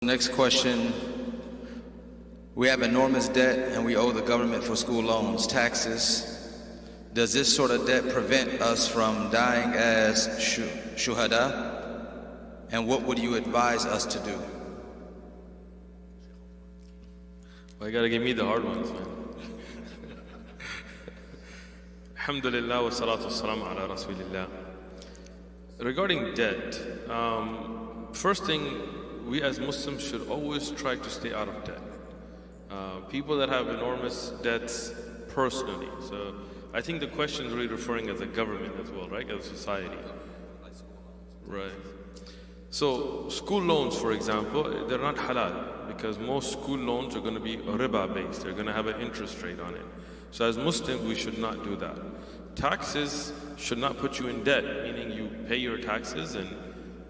Next question. We have enormous debt and we owe the government for school loans, taxes. Does this sort of debt prevent us from dying as shuhada? And what would you advise us to do? Well, you gotta give me the hard ones, man. Alhamdulillah wa salatu wassalam ala rasulillah. Regarding debt, first thing, we as Muslims should always try to stay out of debt. People that have enormous debts personally. So I think the question is really referring as a government as well, right? As a society. Right. So school loans, for example, they're not halal because most school loans are going to be riba based. They're going to have an interest rate on it. So as Muslims, we should not do that. Taxes should not put you in debt, meaning you pay your taxes and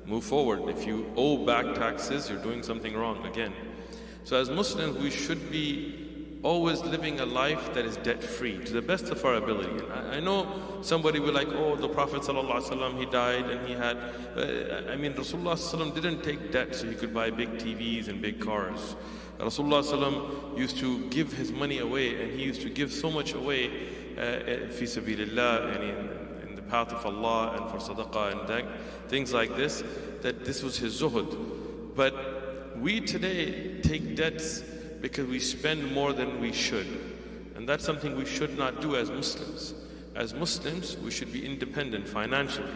move forward. If you owe back taxes, you're doing something wrong again. So as Muslims, we should be always living a life that is debt-free to the best of our ability. And I know somebody will like, oh, the Prophet ﷺ, he died and he had, I mean, Rasulullah ﷺ didn't take debt so he could buy big TVs and big cars. Rasulullah ﷺ used to give his money away, and he used to give so much away fi sabilillah, and in the path of Allah and for sadaqah and things like this, that this was his zuhud. But we today take debts because we spend more than we should. And that's something we should not do as Muslims. As Muslims, we should be independent financially.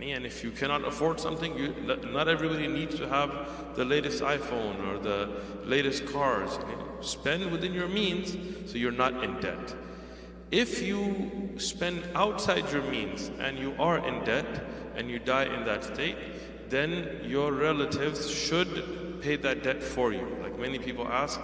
And if you cannot afford something, not everybody needs to have the latest iPhone or the latest cars. Spend within your means so you're not in debt. If you spend outside your means and you are in debt and you die in that state, then your relatives should pay that debt for you. Like many people ask,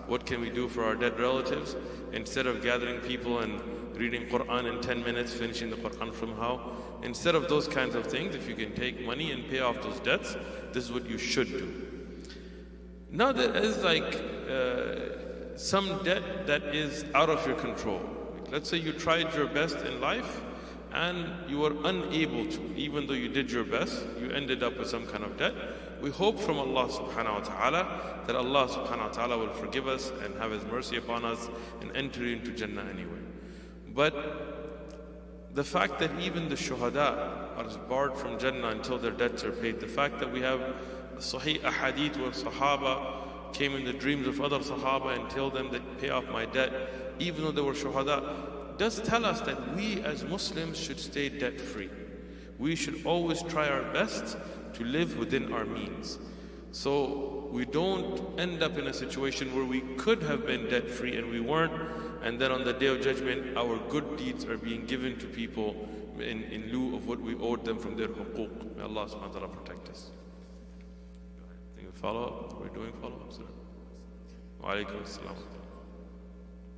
what can we do for our dead relatives? Instead of gathering people and reading Quran in 10 minutes, finishing the Quran from how? Instead of those kinds of things, if you can take money and pay off those debts, this is what you should do. Now there is like some debt that is out of your control. Let's say you tried your best in life and you were unable to, even though you did your best, you ended up with some kind of debt. We hope from Allah subhanahu wa ta'ala that Allah subhanahu wa ta'ala will forgive us and have His mercy upon us and enter into Jannah anyway. But the fact that even the shuhada are barred from Jannah until their debts are paid, the fact that we have sahih ahadith where Sahaba came in the dreams of other Sahaba and told them that pay off my debt, even though they were shuhada, does tell us that we as Muslims should stay debt-free. We should always try our best to live within our means. So we don't end up in a situation where we could have been debt-free and we weren't, and then on the Day of Judgment, our good deeds are being given to people in lieu of what we owed them from their huquq. May Allah subhanahu wa ta'ala protect us. Think we follow up? We're doing follow-ups, sir? Wa alaikum assalam.